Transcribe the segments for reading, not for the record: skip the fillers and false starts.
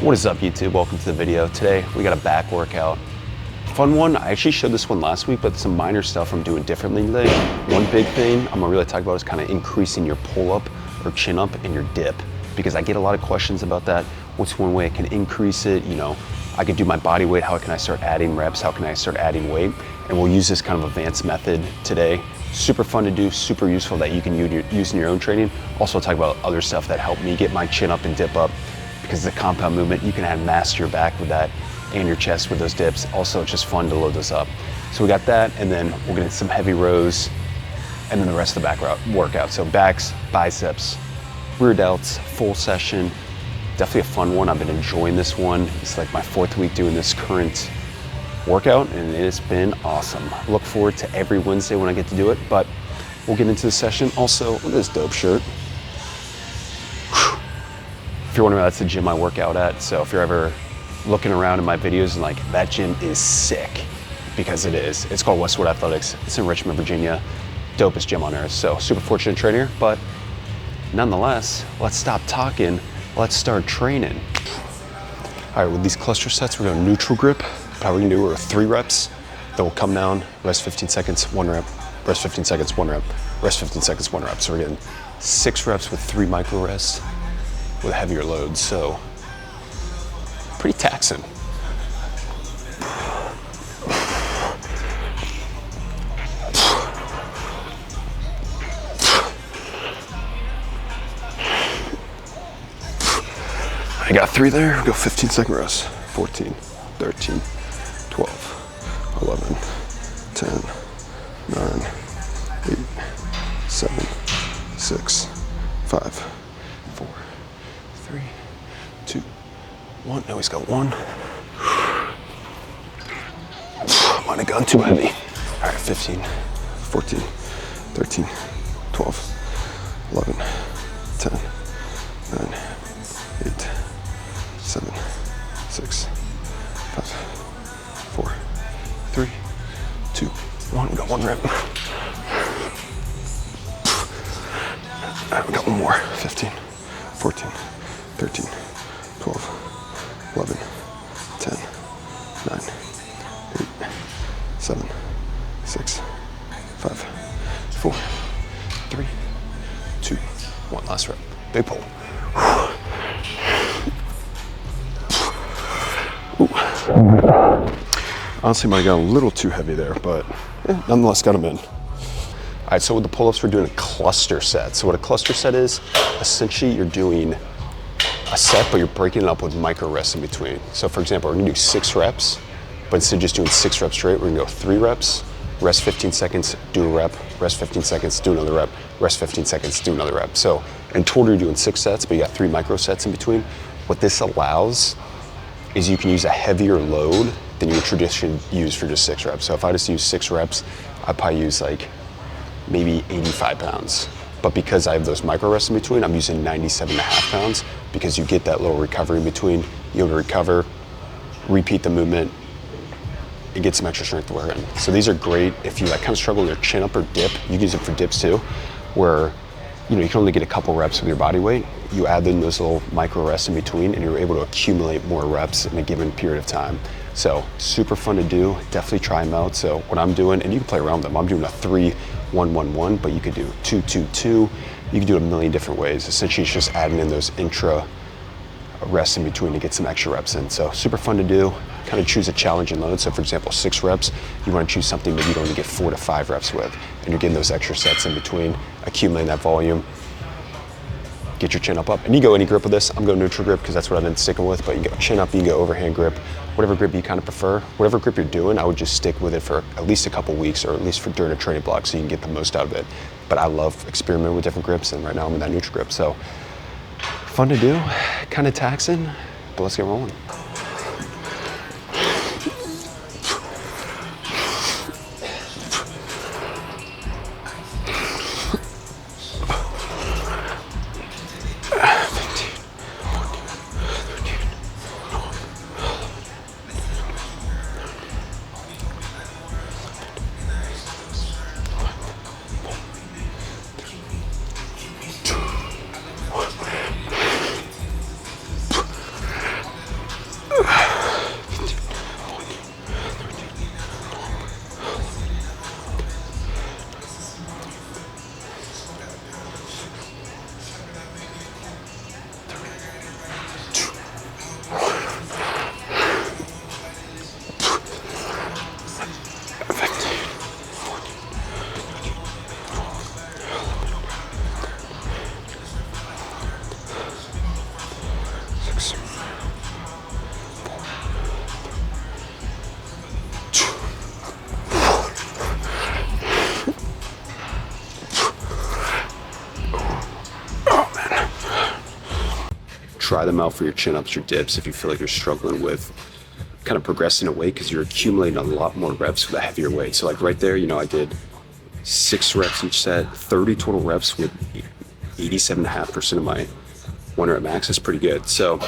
What is up, YouTube? Welcome to the video. Today we got a back workout. Fun one. I actually showed this one last week, but some minor stuff I'm doing differently today. One big thing I'm gonna really talk about is kind of increasing your pull up or chin up and your dip, because I get a lot of questions about that. What's one way I can increase it? You know, I could do my body weight. How can I start adding reps? How can I start adding weight? And we'll use this kind of advanced method today. Super fun to do, super useful that you can use in your own training. Also I'll talk about other stuff that helped me get my chin up and dip up, because it's a compound movement. You can add mass to your back with that and your chest with those dips. Also, it's just fun to load this up. So we got that, and then we'll get into some heavy rows, and then the rest of the back workout. So backs, biceps, rear delts, full session. Definitely a fun one. I've been enjoying this one. It's like my 4th week doing this current workout, and it's been awesome. Look forward to every Wednesday when I get to do it, but we'll get into the session. Also, look at this dope shirt. If you're wondering, that's the gym I work out at. So if you're ever looking around in my videos and like, that gym is sick, because it is. It's called Westwood Athletics. It's in Richmond, Virginia. Dopest gym on earth. So super fortunate to train here, but nonetheless, let's stop talking. Let's start training. All right, with these cluster sets, we're going neutral grip. How we're gonna do, we're 3 reps. Then we'll come down, rest 15 seconds, 1 rep, rest 15 seconds, 1 rep, rest 15 seconds, 1 rep. So we're getting 6 reps with 3 micro rests with heavier loads, so pretty taxing. I got 3 there, go 15-second rest. 14, 13, 12, 11, 10, 9, 8, 7, 6, 5, 4, 3, 2, 1. Now he's got 1. Might have gone too heavy. All right, 15, 14, 13, 12, 11, 10, 9, 8, 7, 6, 5, 4, 3, 2, 1. We got 1 rep. All right, we got 1 more. 15, 14, 13, 12, 11, 10, 9, 8, 7, 6, 5, 4, 3, 2, 1. Last rep. Big pull. Honestly, might have got a little too heavy there, but nonetheless got them in. All right, so with the pull-ups, we're doing a cluster set. So what a cluster set is, essentially you're doing a set, but you're breaking it up with micro rests in between. So for example, we're gonna do 6 reps, but instead of just doing 6 reps straight, we're gonna go 3 reps, rest 15 seconds, do a rep, rest 15 seconds, do another rep, rest 15 seconds, do another rep. So in total, you're doing 6 sets, but you got 3 micro sets in between. What this allows is you can use a heavier load than you would traditionally use for just 6 reps. So if I just use 6 reps, I'd probably use like maybe 85 pounds. But because I have those micro rests in between, I'm using 97.5 pounds, because you get that little recovery in between. You'll recover, repeat the movement, and get some extra strength to work in. So these are great if you like kind of struggle with your chin up or dip. You can use it for dips too, where you can only get a couple reps with your body weight. You add in those little micro rests in between, and you're able to accumulate more reps in a given period of time. So super fun to do. Definitely try them out. So what I'm doing, and you can play around with them, I'm doing a 3-1-1-1, but you could do 2-2-2. You can do it a million different ways. Essentially, it's just adding in those intra rests in between to get some extra reps in. So super fun to do. Kind of choose a challenging load. So for example, 6 reps, you want to choose something that you only get 4 to 5 reps with, and you're getting those extra sets in between, accumulating that volume. Get your chin up. And you go any grip with this. I'm going neutral grip because that's what I've been sticking with, but you can go chin up, you can go overhand grip, whatever grip you kind of prefer. Whatever grip you're doing, I would just stick with it for at least a couple weeks, or at least for during a training block, so you can get the most out of it. But I love experimenting with different grips, and right now I'm in that neutral grip. So fun to do, kind of taxing, but let's get rolling. try them out for your chin-ups, your dips, if you feel like you're struggling with kind of progressing a weight, because you're accumulating a lot more reps with a heavier weight. So like right there, you know, I did 6 reps each set, 30 total reps with 87.5% of my 1 rep max. Is pretty good. So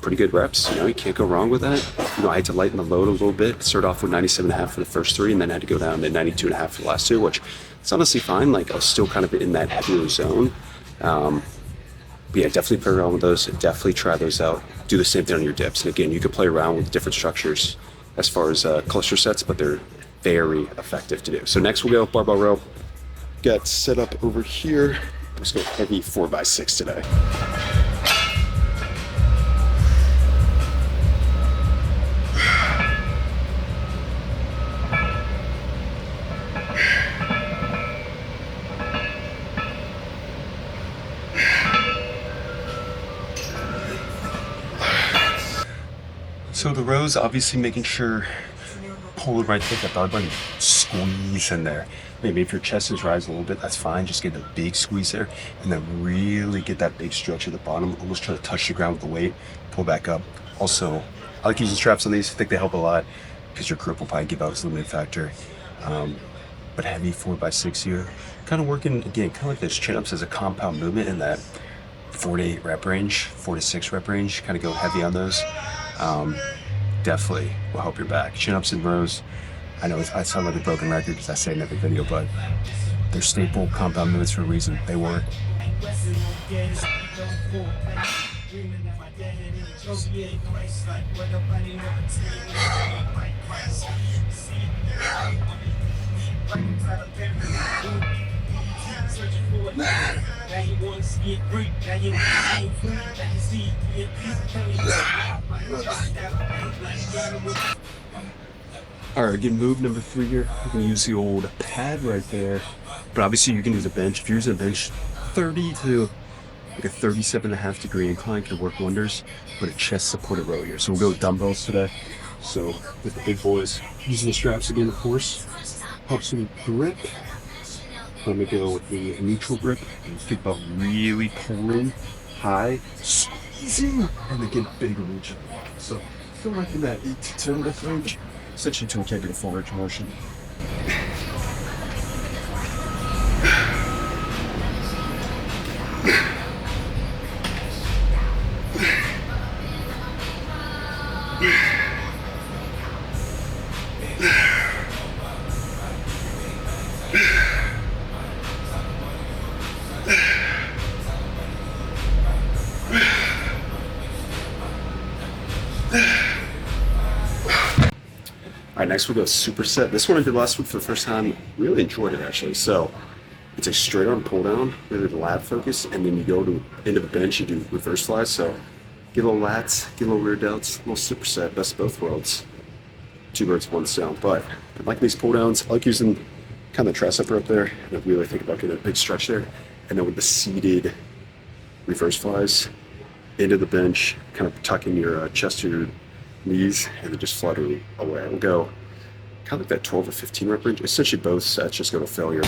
pretty good reps, you know, you can't go wrong with that. You know, I had to lighten the load a little bit, start off with 97.5 for the first 3, and then I had to go down to 92.5 for the last 2, which it's honestly fine. Like I was still kind of in that heavier zone. But yeah, definitely play around with those. Definitely try those out. Do the same thing on your dips. And again, you could play around with different structures as far as cluster sets, but they're very effective to do. So next we'll go barbell row. Got set up over here. Let's go heavy 4x6 today. So the rows, obviously making sure, pull it right there, that belly button, squeeze in there. Maybe if your chest is rising a little bit, that's fine. Just get a big squeeze there, and then really get that big stretch at the bottom. Almost try to touch the ground with the weight, pull back up. Also, I like using straps on these. I think they help a lot because your grip will probably give out its limiting factor. But heavy 4x6 here, kind of working, again, kind of like those chin-ups as a compound movement in that 4 to 8 rep range, 4 to 6 rep range, kind of go heavy on those. Definitely will help your back. Chin-ups and rows, I know I sound like a broken record because I say it in every video, but they're staple compound movements for a reason. They work. All right, again, move number 3 here. You can use the old pad right there, but obviously you can use a bench. If you're using a bench, 30 to like a 37.5 degree incline can work wonders. Put a chest supported row here. So we'll go with dumbbells today. So with the big boys, using the straps again, of course, helps me grip. Let me go with the neutral grip. And think about really pulling high, squeezing, and then get a big reach. So feel like in that 8 to 10 rep range, essentially to take a full range of motion. All right, next we'll go Superset. This one I did last week for the first time. Really enjoyed it actually. So it's a straight arm pull down, really lat focus, and then you go to into the bench, you do reverse flies. So get a little lats, get a little rear delts, a little superset, best of both worlds. 2 birds, 1 stone. But I like these pull downs. I like using kind of the tricep up there, and I really think about getting a big stretch there. And then with the seated reverse flies into the bench, kind of tucking your chest to your knees, and then just flutter away. We'll go kind of like that 12 to 15 rep range. Essentially both sets just go to failure.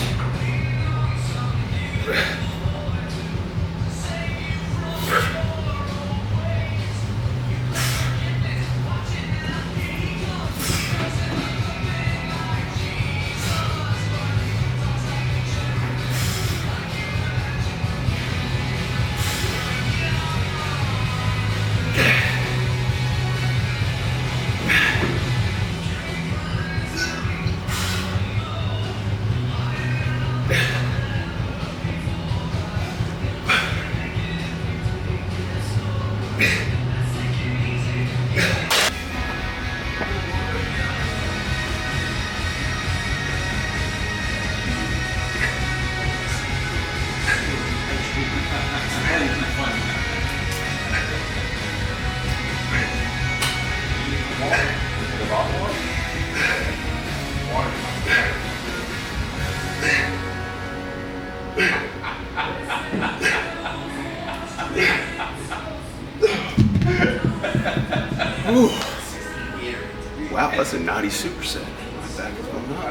Ooh. Wow, that's a naughty superset. My back is going up.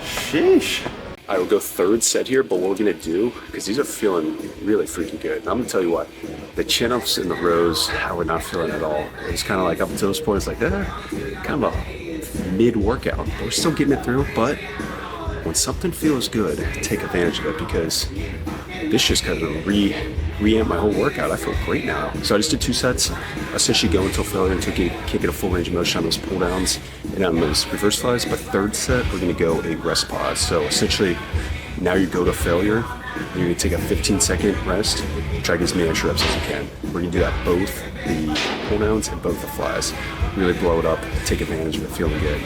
Sheesh. I will go third set here, but what we're gonna do, because these are feeling really freaking good. And I'm gonna tell you what, the chin-ups and the rows, I were not feeling at all. It was kind of like up until this point, it's like, kind of a mid-workout. We're still getting it through, but when something feels good, take advantage of it, because this just kind of re-amp my whole workout. I feel great now. So I just did 2 sets, essentially go until failure, until you can't get a full range of motion on those pull downs and on those reverse flies. But third set, we're gonna go a rest pause. So essentially, now you go to failure, you're gonna take a 15-second rest, try to get as many extra reps as you can. We're gonna do that both the pull downs and both the flies. Really blow it up, take advantage of it, feeling good.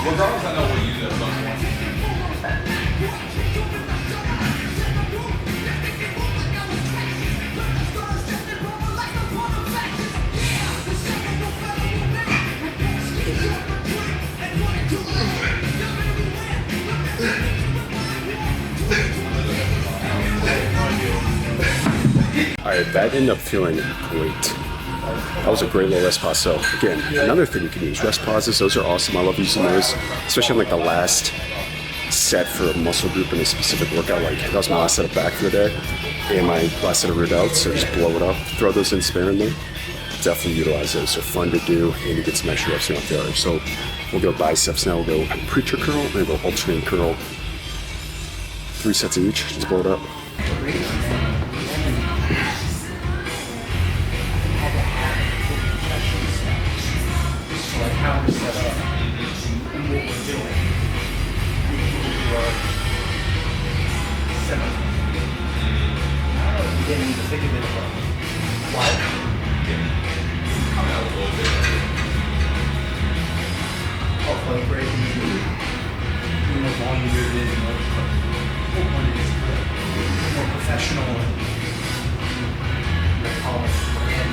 Regardless, I know we'll use it at some point. All right, that ended up feeling great. That was a great little rest pause. So again, another thing you can use, rest pauses. Those are awesome. I love using those, especially on like the last set for a muscle group in a specific workout. Like that was my last set of back for the day and my last set of root outs. So just blow it up, throw those in sparingly. Definitely utilize those. They're fun to do and you get some extra reps on failure. So we'll go biceps now. We'll go preacher curl and then we'll go alternating curl. 3 sets of each. Just blow it up. How we're set up and what we're doing. I don't know if you get into the thick of it or what. Coming out a little bit. Oh, play breaking. You know, volume you're in, what one is more professional and they call it brand.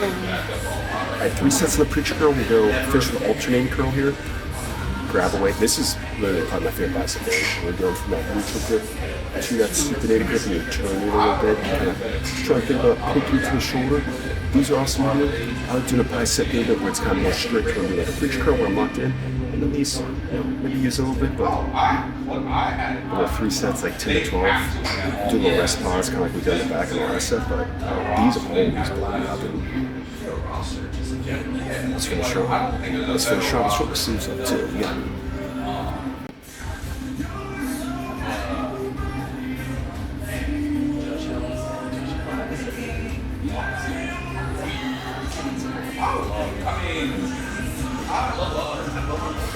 All right, 3 sets of the preacher curl. We'll go finish with alternating curl here. Grab away. This is literally probably my favorite bicep variation. We're going from that neutral grip to that supinated grip and you turn it a little bit. Kind of try to think about pinky to the shoulder. These are awesome to do. I like doing a bicep movement where it's kind of more strict. We're going to do like a preacher curl where I'm locked in. And then these, maybe use a little bit, but about 3 sets, like 10 to 12. Do a little rest pause, kind of like we did in the back of the last set, but these always blow me up. Let's finish strong. Let's finish strong. Let's roll the sleeves up too. Yeah.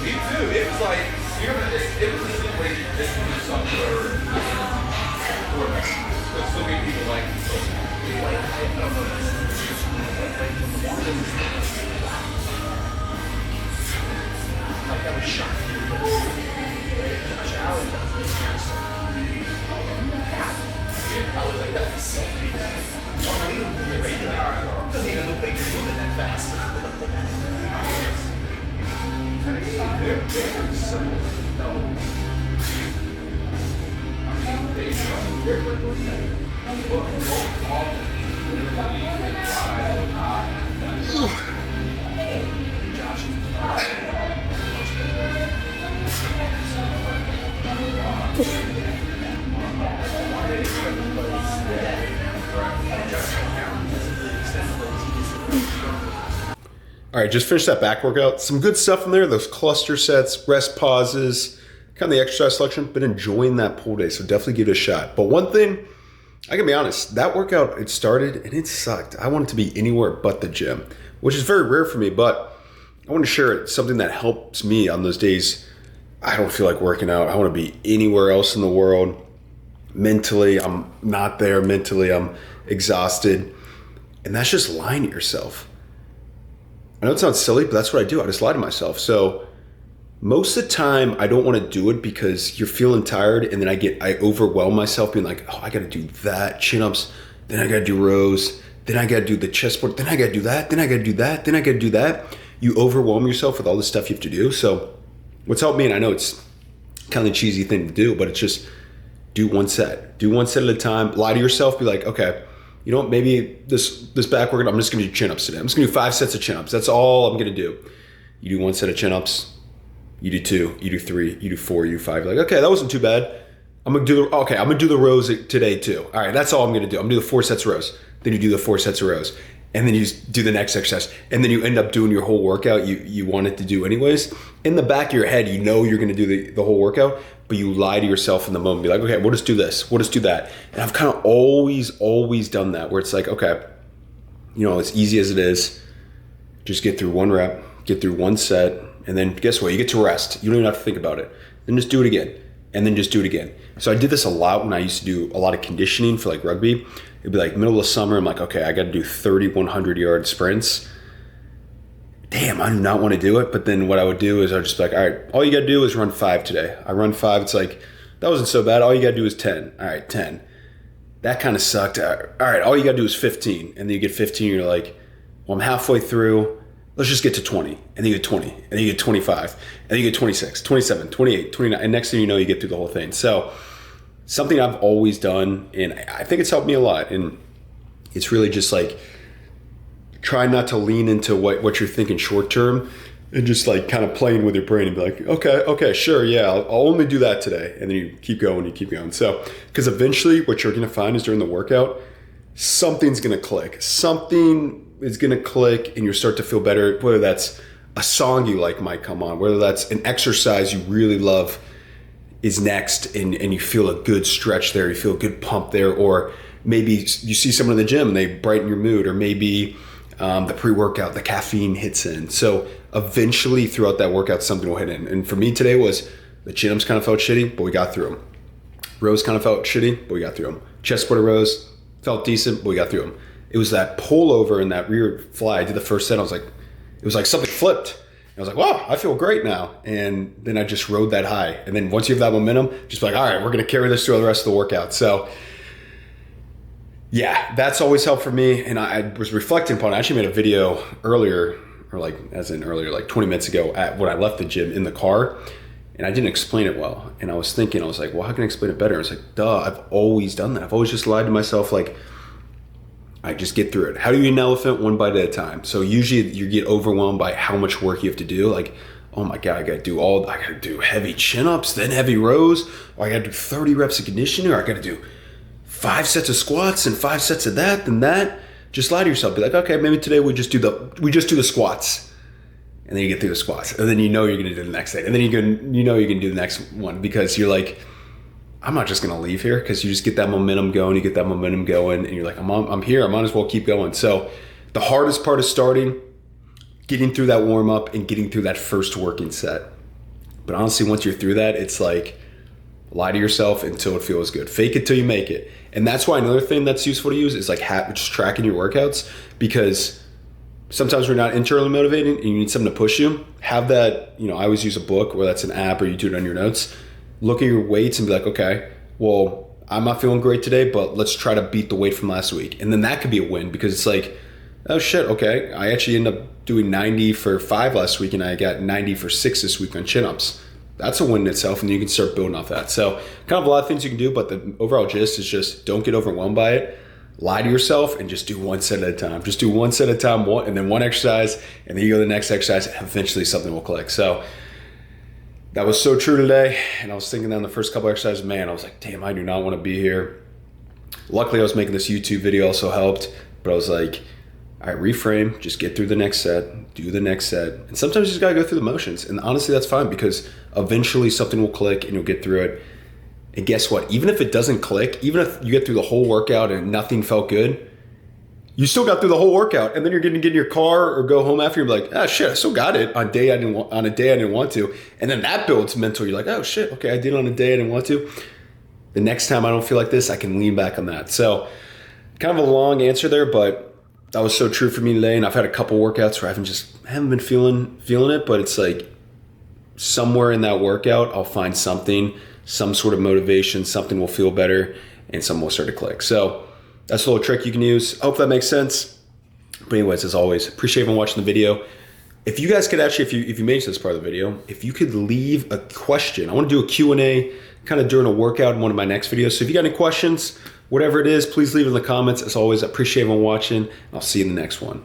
Me too. It was like, it was a situation, this was something where so many people like, I don't know. Like that was shocking. Josh Allen I was like, that's so deep. Doesn't even look like you're moving that fast. All right, just finished that back workout. Some good stuff in there, those cluster sets, rest pauses, kind of the exercise selection. Been enjoying that pull day, so definitely give it a shot. But one thing, I can be honest, that workout, it started and it sucked. I wanted to be anywhere but the gym, which is very rare for me, but I want to share it, something that helps me on those days I don't feel like working out. I want to be anywhere else in the world. Mentally, I'm not there. Mentally, I'm exhausted. And that's just lying to yourself. I know it sounds silly, but that's what I do. I just lie to myself. So most of the time, I don't want to do it because you're feeling tired, and then I overwhelm myself being like, oh, I got to do that, chin-ups, then I got to do rows, then I got to do the chest work, then I got to do that, then I got to do that, then I got to do that. You overwhelm yourself with all the stuff you have to do. So what's helped me, and I know it's kind of a cheesy thing to do, but it's just do one set. Do one set at a time. Lie to yourself. Be like, okay, you know what, maybe this back workout, I'm just going to do chin-ups today. I'm just going to do 5 sets of chin-ups. That's all I'm going to do. You do 1 set of chin-ups. You do 2. You do 3. You do 4. You do 5. You're like, okay, that wasn't too bad. I'm going to do the rows today too. All right, that's all I'm going to do. I'm going to do the 4 sets of rows. Then you do the 4 sets of rows. And then you just do the next exercise. And then you end up doing your whole workout you wanted to do anyways. In the back of your head, you know you're going to do the whole workout, but you lie to yourself in the moment. Be like, okay, we'll just do this. We'll just do that. And I've kind of always done that, where it's like, okay, you know, as easy as it is, just get through 1 rep, get through 1 set, and then guess what? You get to rest. You don't even have to think about it. Then just do it again, and then just do it again. So I did this a lot when I used to do a lot of conditioning for like rugby. It'd be like middle of summer. I'm like, okay, I got to do 30 100-yard sprints. Damn, I do not want to do it. But then what I would do is I'd just be like, all right, all you got to do is run 5 today. I run 5. It's like, that wasn't so bad. All you got to do is 10. All right, 10. That kind of sucked. All right, all you got to do is 15. And then you get 15. You're like, well, I'm halfway through. Let's just get to 20. And then you get 20. And then you get 25. And then you get 26, 27, 28, 29. And next thing you know, you get through the whole thing. So something I've always done, and I think it's helped me a lot. And it's really just like, try not to lean into what you're thinking short term, and just like kind of playing with your brain and be like, okay, sure, yeah, I'll only do that today. And then you keep going. So, because eventually what you're going to find is during the workout, something's going to click. Something is going to click and you start to feel better, whether that's a song you like might come on, whether that's an exercise you really love is next, and you feel a good stretch there, you feel a good pump there, or maybe you see someone in the gym and they brighten your mood, or maybe the pre-workout, the caffeine hits in. So eventually throughout that workout, something will hit in. And for me today was the chin-ups kind of felt shitty, but we got through them. Rows kind of felt shitty, but we got through them. Chest splitter rows felt decent, but we got through them. It was that pull over and that rear fly. I did the first set. I was like, it was like something flipped. And I was like, wow, I feel great now. And then I just rode that high. And then once you have that momentum, just be like, all right, we're going to carry this through the rest of the workout. So yeah, that's always helped for me. And I was reflecting upon it. I actually made a video earlier, or like 20 minutes ago when I left the gym in the car, and I didn't explain it well. And I was thinking, I was like, well, how can I explain it better? And it's like, duh, I've always done that. I've always just lied to myself, like, I just get through it. How do you eat an elephant? 1 bite at a time. So usually you get overwhelmed by how much work you have to do. Like, oh my God, I got to do heavy chin-ups, then heavy rows, or I got to do 30 reps of conditioning, or I got to do 5 sets of squats and 5 sets of that, then that. Just lie to yourself. Be like, okay, maybe today we just do the squats. And then you get through the squats. And then you know you're going to do the next thing. And then you know you're going to do the next one, because you're like, I'm not just going to leave here, because you just get that momentum going. You get that momentum going and you're like, I'm here. I might as well keep going. So the hardest part is starting, getting through that warm up and getting through that first working set. But honestly, once you're through that, it's like Lie to yourself until it feels good. Fake it till you make it. And that's why another thing that's useful to use is like just tracking your workouts, because sometimes we're not internally motivated and you need something to push you. Have that, you know, I always use a book, whether that's an app or you do it on your notes. Look at your weights and be like, okay, well, I'm not feeling great today, but let's try to beat the weight from last week. And then that could be a win, because it's like, oh shit, okay, I actually ended up doing 90 for 5 last week and I got 90 for 6 this week on chin-ups. That's a win in itself, and you can start building off that. So kind of a lot of things you can do, but the overall gist is just don't get overwhelmed by it. Lie to yourself and just do one set at a time. Just do one set at a time, and then one exercise, and then you go to the next exercise, and eventually something will click. So that was so true today. And I was thinking that in the first couple exercises, man, I was like, damn, I do not want to be here. Luckily, I was making this YouTube video also helped, but I was like, all right, reframe, just get through the next set, do the next set. And sometimes you just gotta go through the motions. And honestly, that's fine, because eventually something will click and you'll get through it. And guess what? Even if it doesn't click, even if you get through the whole workout and nothing felt good, you still got through the whole workout. And then you're gonna get in your car or go home after, you're like, ah, shit, I still got it on a day I didn't want to. And then that builds mental. You're like, oh shit, okay, I did it on a day I didn't want to. The next time I don't feel like this, I can lean back on that. So kind of a long answer there, but that was so true for me today. And I've had a couple workouts where I haven't been feeling it, but it's like somewhere in that workout, I'll find something, some sort of motivation, something will feel better, and something will start to click. So that's a little trick you can use. I hope that makes sense. But anyways, as always, appreciate everyone watching the video. If you guys could actually, if you made it to this part of the video, if you could leave a question. I want to do a Q&A kind of during a workout in one of my next videos. So if you got any questions, whatever it is, please leave it in the comments. As always, I appreciate everyone watching. I'll see you in the next one.